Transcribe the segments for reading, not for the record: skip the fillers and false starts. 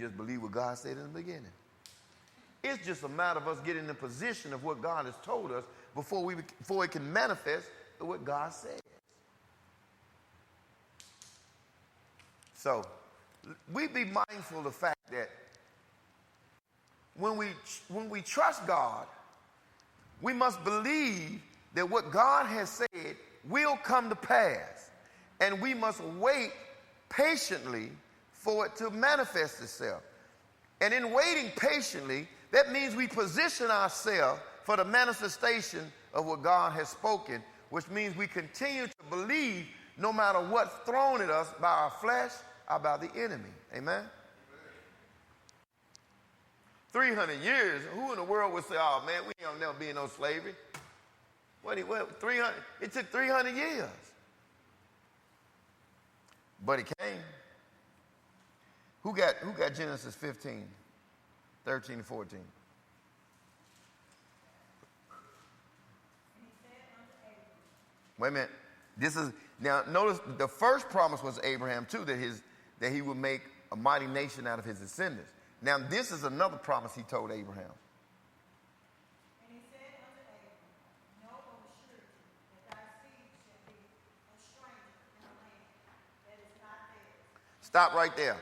just believe what God said in the beginning. It's just a matter of us getting in the position of what God has told us before it can manifest what God says. So we be mindful of the fact that when we trust God, we must believe that what God has said will come to pass. And we must wait patiently for it to manifest itself. And in waiting patiently, that means we position ourselves for the manifestation of what God has spoken, which means we continue to believe no matter what's thrown at us by our flesh or by the enemy. Amen? 300 years, who in the world would say, oh man, we ain't never be in no slavery? What 300? It took 300 years. But it came. Who got Genesis 15, 13 and 14? Wait a minute. Now notice the first promise was Abraham too, that he would make a mighty nation out of his descendants. Now this is another promise he told Abraham. And he said unto Abraham, know of a surety that thy seed shall be a stranger in a land that is not theirs. Stop right there.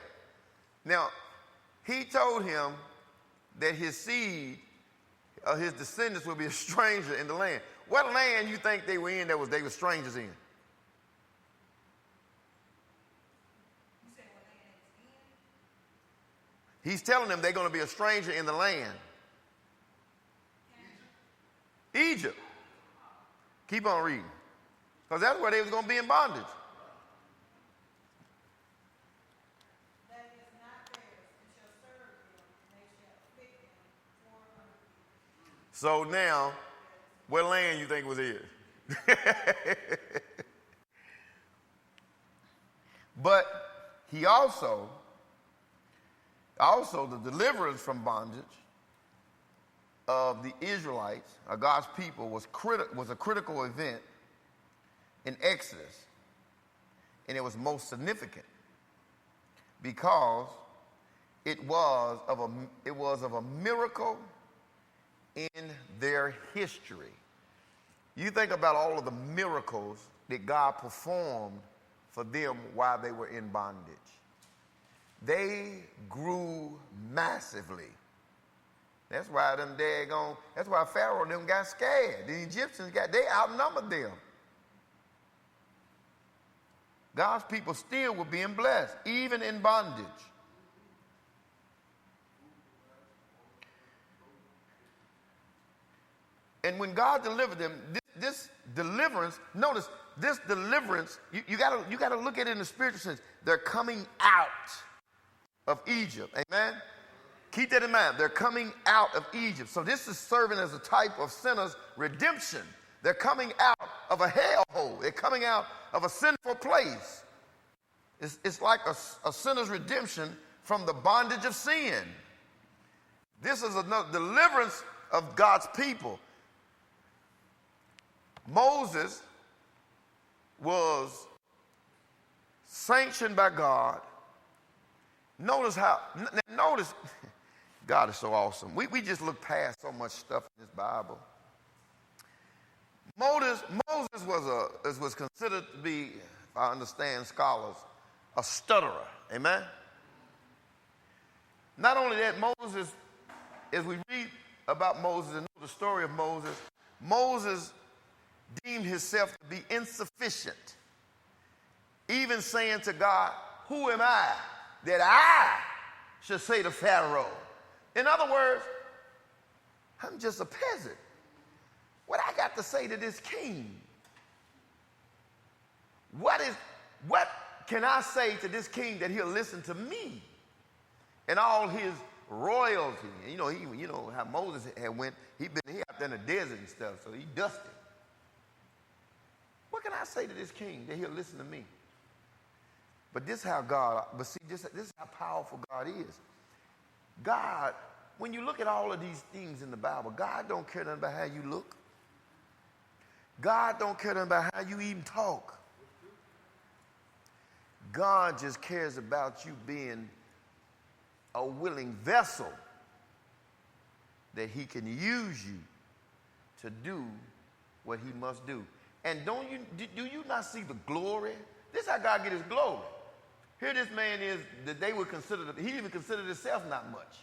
Now, he told him that his seed, his descendants, would be a stranger in the land. What land you think they were in they were strangers in? You said what land it's in? He's telling them they're going to be a stranger in the land. Egypt. Keep on reading. Because that's where they was going to be in bondage. That is not theirs, and shall serve them, and they shall afflict them 400 years. So now, what land you think was his? But he also the deliverance from bondage of the Israelites, or God's people, was a critical event in Exodus. And it was most significant because it was of a miracle in their history. You think about all of the miracles that God performed for them while they were in bondage. They grew massively. That's why that's why Pharaoh and them got scared. The Egyptians they outnumbered them. God's people still were being blessed, even in bondage. And when God delivered them, this deliverance, notice, this deliverance, you gotta look at it in the spiritual sense. They're coming out of Egypt. Amen? Keep that in mind. They're coming out of Egypt. So this is serving as a type of sinner's redemption. They're coming out of a hellhole. They're coming out of a sinful place. It's like a sinner's redemption from the bondage of sin. This is another deliverance of God's people. Moses was sanctioned by God. Notice God is so awesome. We just look past so much stuff in this Bible. Moses was considered to be, if I understand scholars, a stutterer. Amen? Not only that, Moses, as we read about Moses and know the story of Moses deemed himself to be insufficient, even saying to God, who am I that I should say to Pharaoh? In other words, I'm just a peasant. What I got to say to this king? What can I say to this king that he'll listen to me and all his royalty? You know how Moses had went. He out there in the desert and stuff, so he dusted. What can I say to this king that he'll listen to me? But this is how this is how powerful God is. God, when you look at all of these things in the Bible, God don't care nothing about how you look. God don't care nothing about how you even talk. God just cares about you being a willing vessel that he can use you to do what he must do. And do you not see the glory? This is how God get his glory. Here this man is that they would consider, he even considered himself not much.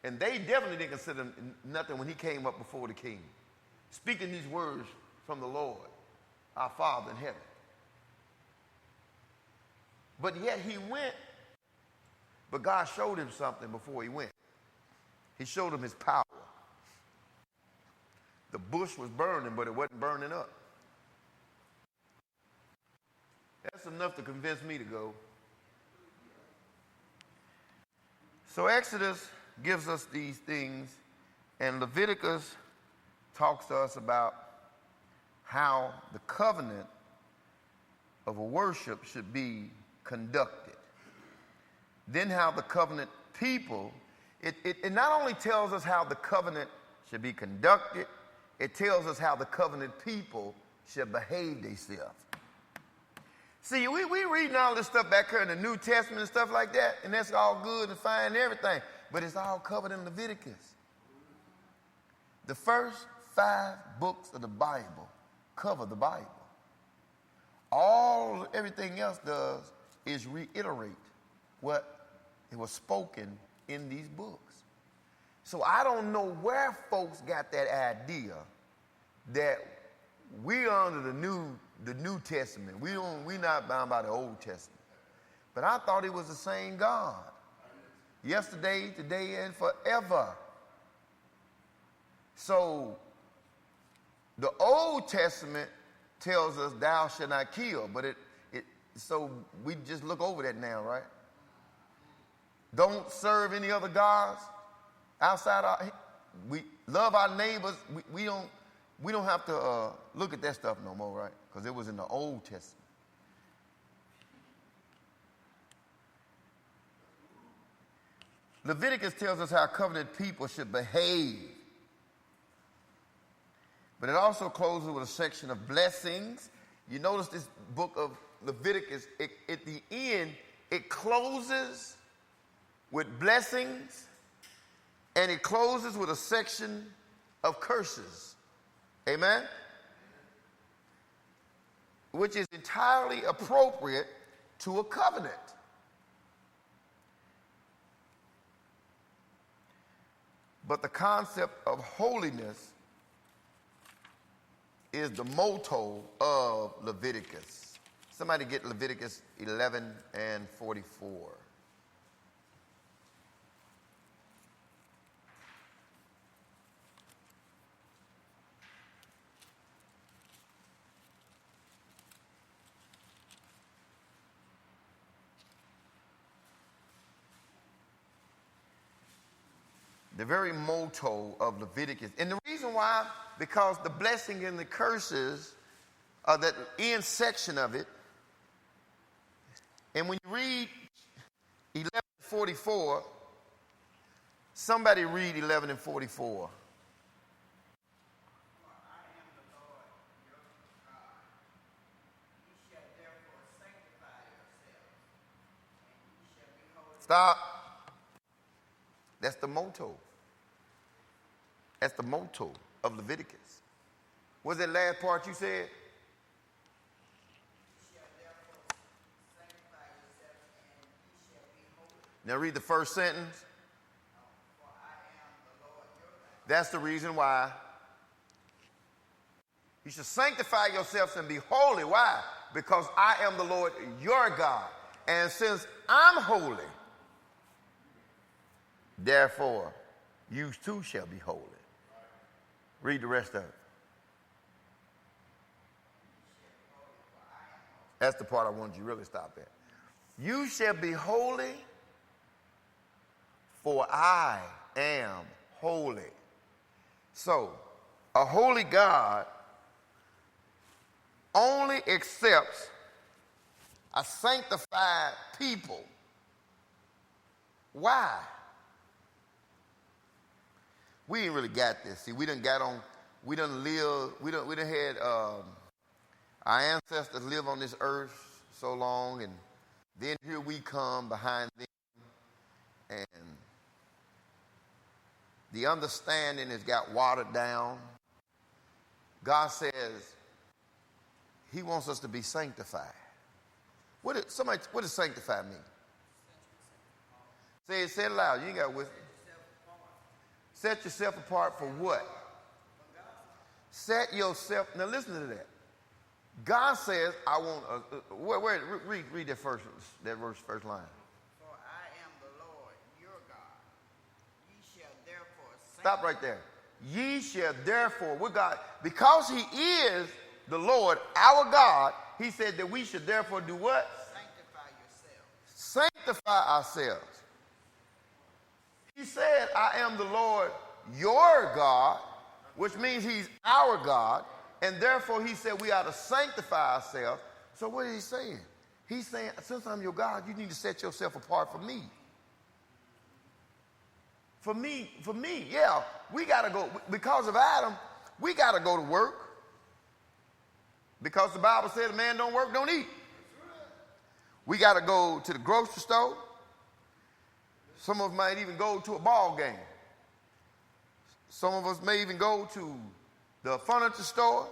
And they definitely didn't consider him nothing when he came up before the king, speaking these words from the Lord, our Father in heaven. But yet he went, but God showed him something before he went. He showed him his power. The bush was burning, but it wasn't burning up. That's enough to convince me to go. So Exodus gives us these things, and Leviticus talks to us about how the covenant of a worship should be conducted. Then how the covenant people, it not only tells us how the covenant should be conducted, it tells us how the covenant people should behave themselves. See, we reading all this stuff back here in the New Testament and stuff like that, and that's all good and fine and everything, but it's all covered in Leviticus. The first 5 books of the Bible cover the Bible. Everything else does is reiterate what it was spoken in these books. So I don't know where folks got that idea that we are under the New Testament. We're not bound by the Old Testament. But I thought it was the same God. Yesterday, today, and forever. So the Old Testament tells us thou shalt not kill, but so we just look over that now, right? Don't serve any other gods outside we love our neighbors. We don't have to look at that stuff no more, right? Because it was in the Old Testament. Leviticus tells us how covenant people should behave. But it also closes with a section of blessings. You notice this book of Leviticus, at the end, it closes with blessings, and it closes with a section of curses. Amen? Which is entirely appropriate to a covenant. But the concept of holiness is the motto of Leviticus. Somebody get Leviticus 11 and 44. The very motto of Leviticus. And the reason why, because the blessing and the curses are that end section of it. And when you read 11:44, somebody read 11 and 44. Stop. That's the motto. That's the motto of Leviticus. What's that last part you said? Now read the first sentence. That's the reason why. You should sanctify yourselves and be holy. Why? Because I am the Lord your God. And since I'm holy, therefore, you too shall be holy. Read the rest of it. That's the part I wanted you to really stop at. You shall be holy, for I am holy. So, a holy God only accepts a sanctified people. Why? We ain't really got this. See, we done had our ancestors live on this earth so long, and then here we come behind them, and The understanding has got watered down. God says he wants us to be sanctified. What does sanctify mean? Say it loud. You ain't got with me. Set yourself apart for what? Set yourself. Now listen to that. God says, "I want." Read that first line. For I am the Lord your God. Ye shall therefore Stop right there. Ye shall therefore, with God, because he is the Lord, our God, he said that we should therefore do what? sanctify yourselves. Sanctify ourselves. He said, I am the Lord your God, which means he's our God, and therefore he said we ought to sanctify ourselves. So what is he saying? He's saying, since I'm your God, you need to set yourself apart for me. For me, yeah, we got to go, because of Adam, we got to go to work. Because the Bible said a man don't work, don't eat. We got to go to the grocery store. Some of us might even go to a ball game. Some of us may even go to the furniture store.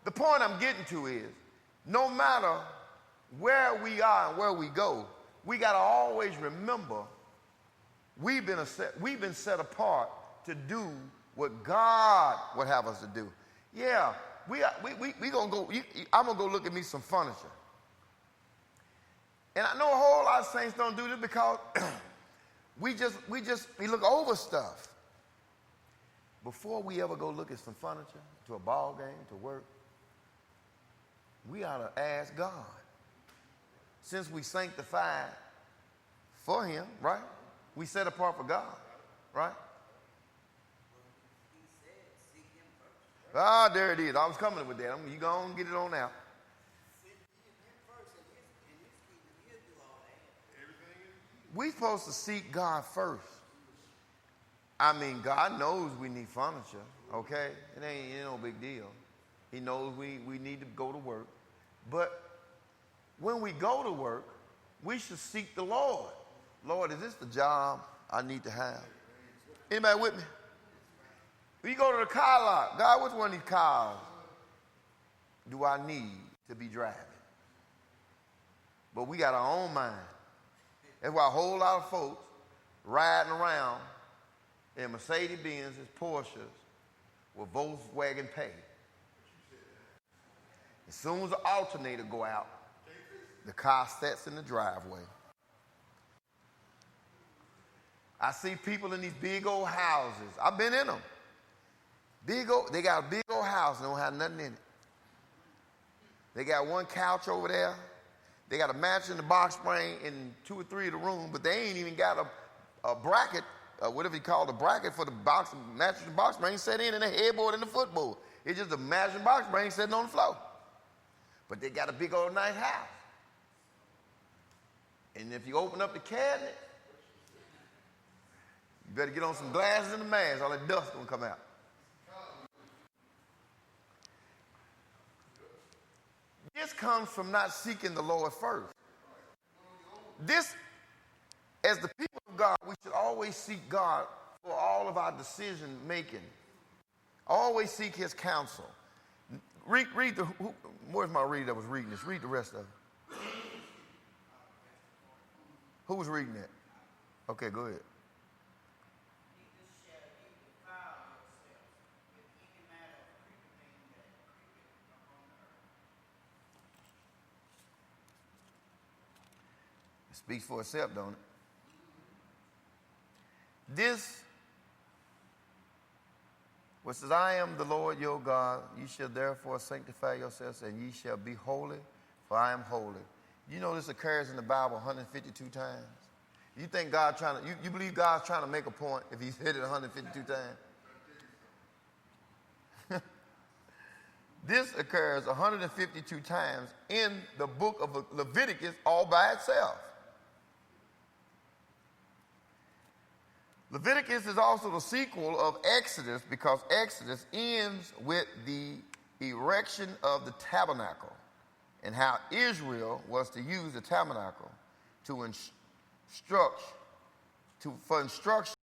The point I'm getting to is, no matter where we are and where we go, we got to always remember we've been set apart to do what God would have us to do. Yeah, we gonna go. I'm gonna go look at me some furniture. And I know a whole lot of saints don't do this because we look over stuff. Before we ever go look at some furniture, to a ball game, to work, we ought to ask God. Since we sanctified for him, right? We set apart for God, right? He said, seek him first. There it is. I was coming with that. You go on and get it on out. Seek him first in his kingdom. He'll do all that. We're supposed to seek God first. I mean, God knows we need furniture, okay? It ain't no big deal. He knows we need to go to work. But when we go to work, we should seek the Lord. Lord, is this the job I need to have? Anybody with me? When you go to the car lot, God, which one of these cars do I need to be driving? But we got our own mind. That's why a whole lot of folks riding around in Mercedes-Benz, Porsches, with Volkswagen pay. As soon as the alternator go out, the car sits in the driveway. I see people in these big old houses. I've been in them. They got a big old house and don't have nothing in it. They got one couch over there. They got a mattress in the box spring in 2 or 3 of the rooms, but they ain't even got a bracket, whatever you call the bracket for the mattress and box spring set in and the headboard and the footboard. It's just a mattress and box spring sitting on the floor. But they got a big old nice house. And if you open up the cabinet, you better get on some glasses and a mask, all that dust gonna come out. This comes from not seeking the Lord first. This, as the people of God, we should always seek God for all of our decision making. Always seek his counsel. Where's my reader that was reading this? Read the rest of it. Who was reading that? Okay, go ahead. Neither shall ye defile yourselves with any matter of creeping thing that creepeth upon the earth. It speaks for itself, don't it? This, which says, I am the Lord your God, ye shall therefore sanctify yourselves, and ye shall be holy, for I am holy. You know this occurs in the Bible 152 times. You think God you believe God's trying to make a point if he said it 152 times? This occurs 152 times in the book of Leviticus all by itself. Leviticus is also the sequel of Exodus because Exodus ends with the erection of the tabernacle and how Israel was to use the tabernacle for instruction